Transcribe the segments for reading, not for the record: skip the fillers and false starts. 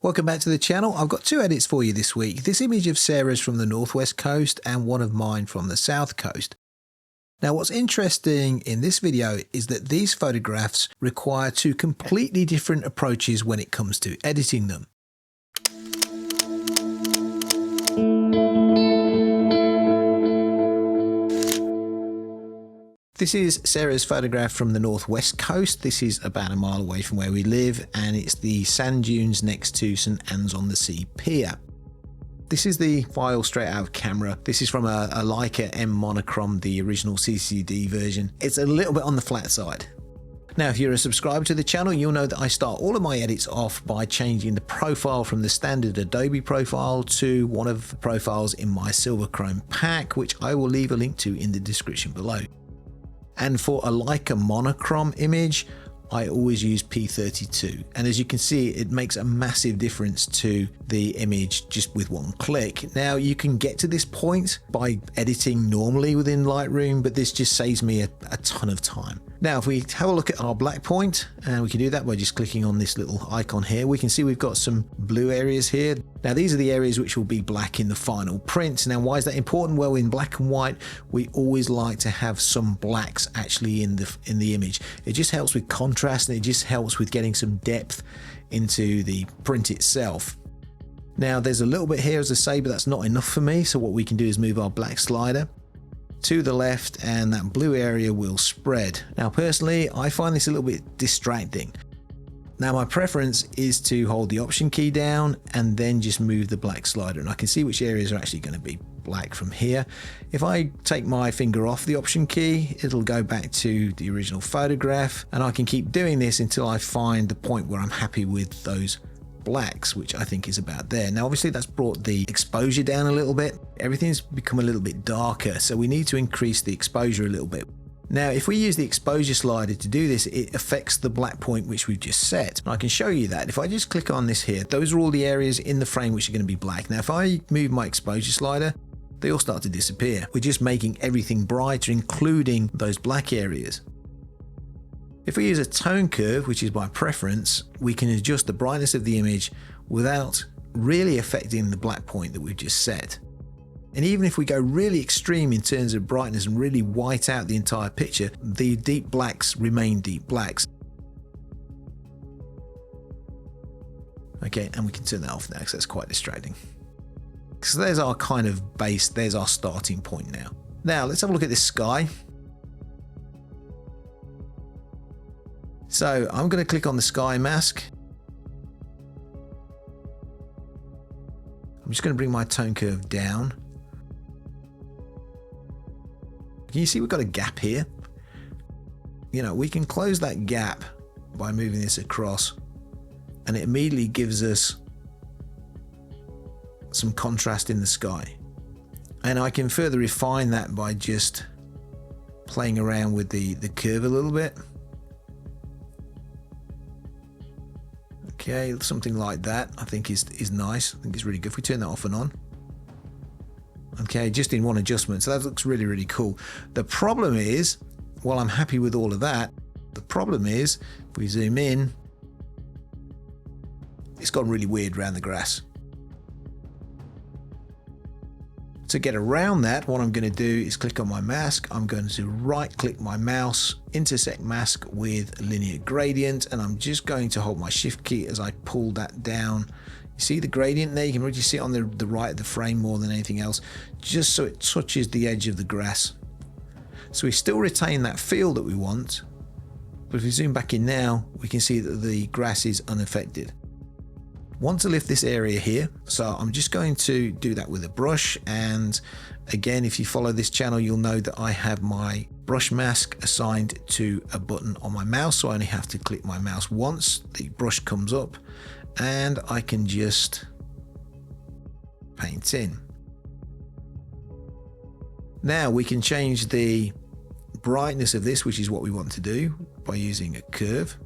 Welcome back to the channel. I've got two edits for you this week. This image of Sarah's from the northwest coast and one of mine from the south coast. Now what's interesting in this video is that these photographs require two completely different approaches when it comes to editing them. This is Sarah's photograph from the northwest coast. This is about a mile away from where we live, and it's the sand dunes next to St Anne's-on-the-Sea pier. This is the file straight out of camera. This is from a Leica M monochrome, the original CCD version. It's a little bit on the flat side. Now, if you're a subscriber to the channel, you'll know that I start all of my edits off by changing the profile from the standard Adobe profile to one of the profiles in my SilverChrome pack, which I will leave a link to in the description below. And for a Leica monochrome image, I always use P32. And as you can see, it makes a massive difference to the image just with one click. Now you can get to this point by editing normally within Lightroom, but this just saves me a ton of time. Now, if we have a look at our black point, and we can do that by just clicking on this little icon here, we can see we've got some blue areas here. Now, these are the areas which will be black in the final print. Now, why is that important? Well, in black and white, we always like to have some blacks actually in the image. It just helps with contrast, and it just helps with getting some depth into the print itself. Now, there's a little bit here, as I say, but that's not enough for me. So what we can do is move our black slider to the left, and that blue area will spread. Now, personally, I find this a little bit distracting. Now, my preference is to hold the Option key down and then just move the black slider, and I can see which areas are actually going to be black from here. If I take my finger off the Option key, it'll go back to the original photograph, and I can keep doing this until I find the point where I'm happy with those blacks, which I think is about there. Now, obviously that's brought the exposure down a little bit. Everything's become a little bit darker, so we need to increase the exposure a little bit. Now, if we use the exposure slider to do this, it affects the black point which we've just set. And I can show you that. If I just click on this here, those are all the areas in the frame which are going to be black. Now, if I move my exposure slider, they all start to disappear. We're just making everything brighter, including those black areas. If we use a tone curve, which is my preference, we can adjust the brightness of the image without really affecting the black point that we've just set. And even if we go really extreme in terms of brightness and really white out the entire picture, the deep blacks remain deep blacks. Okay, and we can turn that off now because that's quite distracting. So there's our kind of base, there's our starting point now. Now let's have a look at this sky. So I'm going to click on the sky mask. I'm just going to bring my tone curve down. Can you see we've got a gap here? You know, we can close that gap by moving this across, and it immediately gives us some contrast in the sky. And I can further refine that by just playing around with the curve a little bit. Okay, something like that I think is nice. I think it's really good if we turn that off and on. Okay, just in one adjustment, so that looks really, really cool. The problem is, while I'm happy with all of that, the problem is, if we zoom in, it's gone really weird around the grass. To get around that, what I'm going to do is click on my mask. I'm going to right click my mouse, intersect mask with linear gradient, and I'm just going to hold my shift key as I pull that down. You see the gradient there? You can really see it on the right of the frame more than anything else, just so it touches the edge of the grass. So we still retain that feel that we want, but if we zoom back in now, we can see that the grass is unaffected. Want to lift this area here, so I'm just going to do that with a brush. And again, if you follow this channel, you'll know that I have my brush mask assigned to a button on my mouse, so I only have to click my mouse once, the brush comes up, and I can just paint in. Now we can change the brightness of this, which is what we want to do, by using a curve.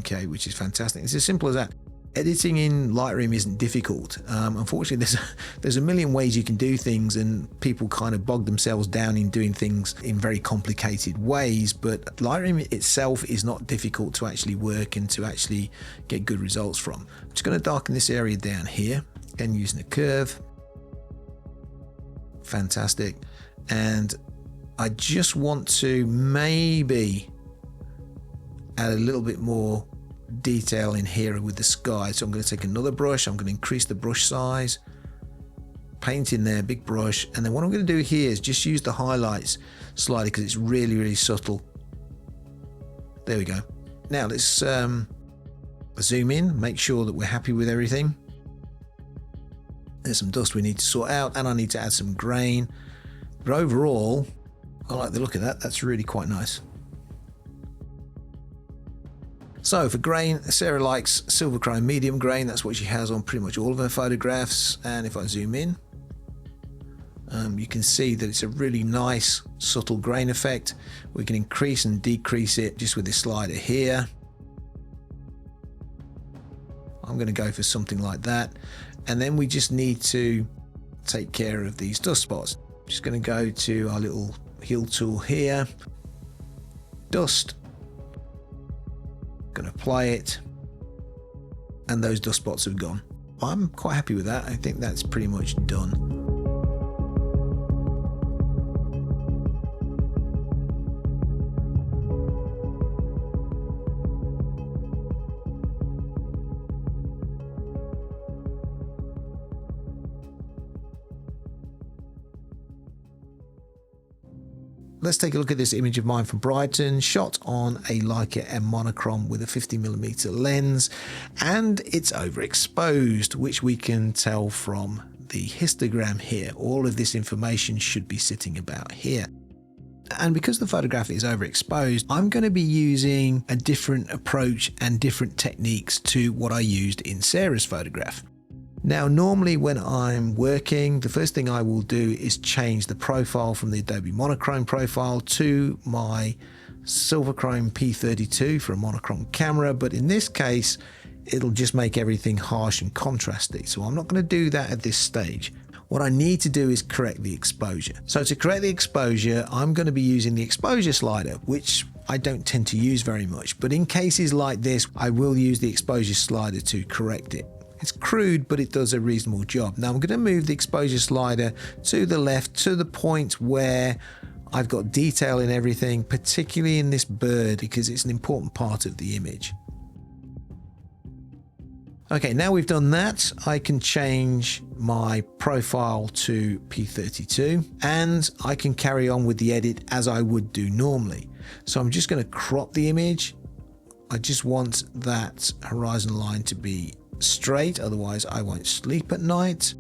Okay, which is fantastic. It's as simple as that. Editing in Lightroom isn't difficult. Unfortunately, there's a million ways you can do things, and people kind of bog themselves down in doing things in very complicated ways, but Lightroom itself is not difficult to actually work and to actually get good results from. I'm just going to darken this area down here, again using a curve. Fantastic. And I just want to maybe add a little bit more detail in here with the sky. So I'm going to take another brush, I'm going to increase the brush size, paint in there, big brush, and then what I'm going to do here is just use the highlights slider because it's really subtle. There we go. Now let's zoom in, make sure that we're happy with everything. There's some dust we need to sort out, and I need to add some grain, but overall I like the look of that. That's really quite nice. So for grain, Sarah likes SilverChrome medium grain. That's what she has on pretty much all of her photographs. And if I zoom in, you can see that it's a really nice subtle grain effect. We can increase and decrease it just with this slider here. I'm going to go for something like that. And then we just need to take care of these dust spots. Just going to go to our little heal tool here, dust. Going to apply it, and those dust spots have gone. I'm quite happy with that. I think that's pretty much done. Let's take a look at this image of mine from Brighton, shot on a Leica M monochrome with a 50mm lens, and it's overexposed, which we can tell from the histogram here. All of this information should be sitting about here. And because the photograph is overexposed, I'm going to be using a different approach and different techniques to what I used in Sarah's photograph. Now, normally when I'm working, the first thing I will do is change the profile from the Adobe monochrome profile to my SilverChrome P32 for a monochrome camera, but in this case, it'll just make everything harsh and contrasty. So I'm not going to do that at this stage. What I need to do is correct the exposure. So to correct the exposure, I'm going to be using the exposure slider, which I don't tend to use very much, but in cases like this, I will use the exposure slider to correct it. It's crude, but it does a reasonable job. Now I'm going to move the exposure slider to the left to the point where I've got detail in everything, particularly in this bird, because it's an important part of the image. Okay, now we've done that, I can change my profile to P32 and I can carry on with the edit as I would do normally. So I'm just going to crop the image. I just want that horizon line to be straight, otherwise I won't sleep at night.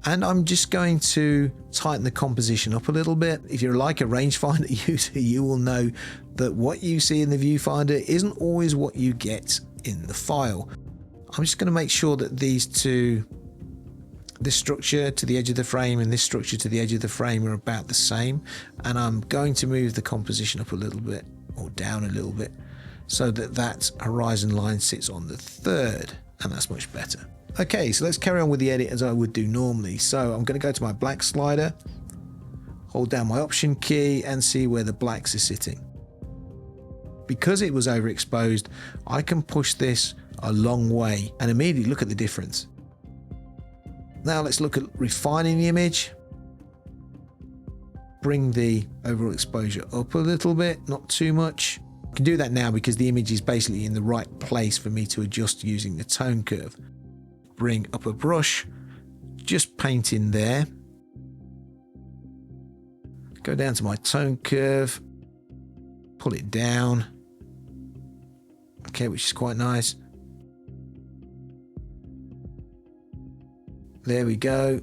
And I'm just going to tighten the composition up a little bit. If you're like a rangefinder user, you will know that what you see in the viewfinder isn't always what you get in the file. I'm just going to make sure that these two, this structure to the edge of the frame and this structure to the edge of the frame, are about the same, and I'm going to move the composition up a little bit or down a little bit so that that horizon line sits on the third. And that's much better. Okay, so let's carry on with the edit as I would do normally. So I'm going to go to my black slider, hold down my option key and see where the blacks are sitting. Because it was overexposed, I can push this a long way and immediately look at the difference. Now let's look at refining the image. Bring the overall exposure up a little bit, not too much. I can do that now because the image is basically in the right place for me to adjust using the tone curve. Bring up a brush, just paint in there. Go down to my tone curve, pull it down. Okay, which is quite nice. There we go.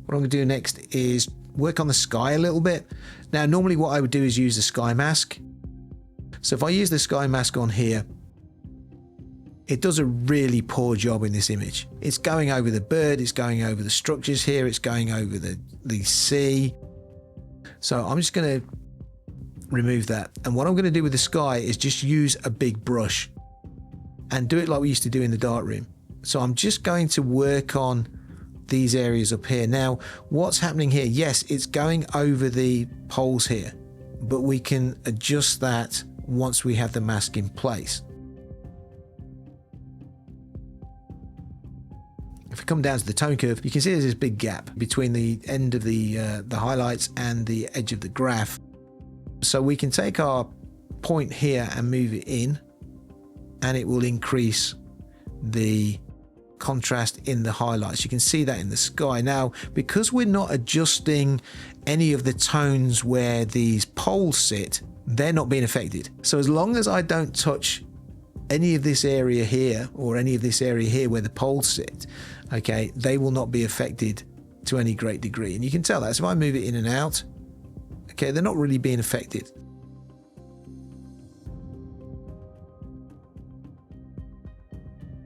What I'm going to do next is work on the sky a little bit. Now, normally what I would do is use the sky mask. So if I use the sky mask on here, it does a really poor job in this image. It's going over the bird, it's going over the structures here, it's going over the sea. So I'm just going to remove that. And what I'm going to do with the sky is just use a big brush and do it like we used to do in the darkroom. So I'm just going to work on these areas up here. Now, what's happening here? Yes, it's going over the poles here, but we can adjust that once we have the mask in place. If we come down to the tone curve, you can see there's this big gap between the end of the highlights and the edge of the graph. So we can take our point here and move it in, and it will increase the contrast in the highlights. You can see that in the sky. Now, because we're not adjusting any of the tones where these poles sit, they're not being affected. So as long as I don't touch any of this area here or any of this area here where the poles sit, okay, they will not be affected to any great degree. And you can tell that. So if I move it in and out, okay, they're not really being affected.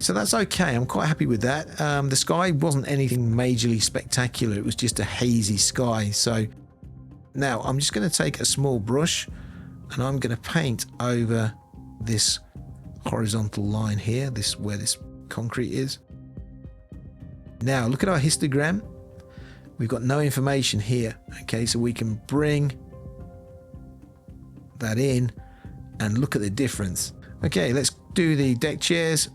So that's okay. I'm quite happy with that. The sky wasn't anything majorly spectacular. It was just a hazy sky. So now I'm just going to take a small brush and I'm going to paint over this horizontal line here, this where this concrete is. Now look at our histogram. We've got no information here. Okay, so we can bring that in and look at the difference. Okay, let's do the deck chairs.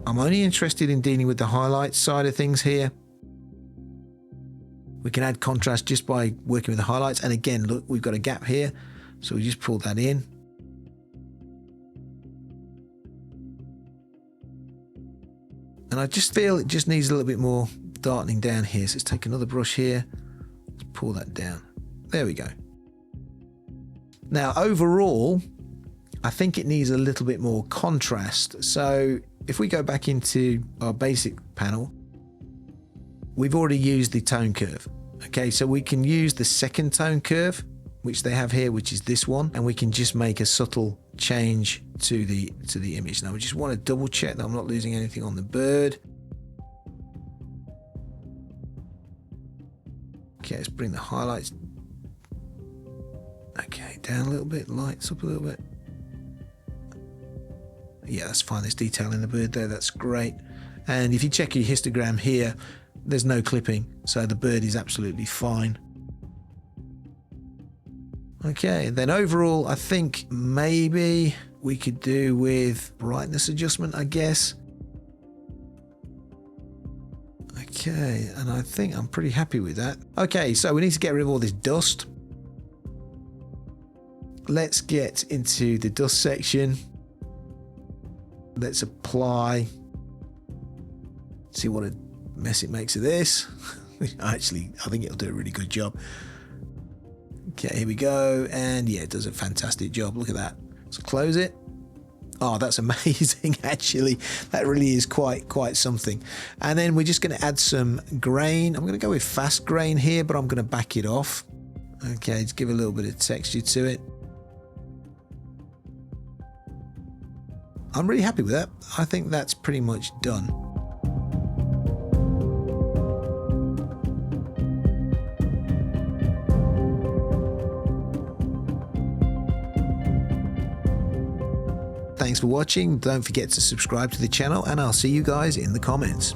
I'm only interested in dealing with the highlights side of things here. We can add contrast just by working with the highlights. And again, look, we've got a gap here. So we just pull that in. And I just feel it just needs a little bit more darkening down here. So let's take another brush here. Let's pull that down. There we go. Now, overall, I think it needs a little bit more contrast. So if we go back into our basic panel, we've already used the tone curve. Okay, so we can use the second tone curve, which they have here, which is this one, and we can just make a subtle change to the image. Now we just want to double check that I'm not losing anything on the bird. Okay, let's bring the highlights, okay, down a little bit, lights up a little bit. Yeah, that's fine. There's detail in the bird there. That's great. And if you check your histogram here, there's no clipping, so the bird is absolutely fine. Okay, then overall, I think maybe we could do with brightness adjustment, I guess. Okay, and I think I'm pretty happy with that. Okay, so we need to get rid of all this dust. Let's get into the dust section. Let's apply. See what a mess it makes of this. Actually, I think it'll do a really good job. Okay, here we go. And yeah, it does a fantastic job. Look at that. Let's close it. Oh, that's amazing. Actually, that really is quite something. And then we're just going to add some grain. I'm going to go with fast grain here, but I'm going to back it off. Okay, to give a little bit of texture to it. I'm really happy with that. I think that's pretty much done. Thanks for watching. Don't forget to subscribe to the channel, and I'll see you guys in the comments.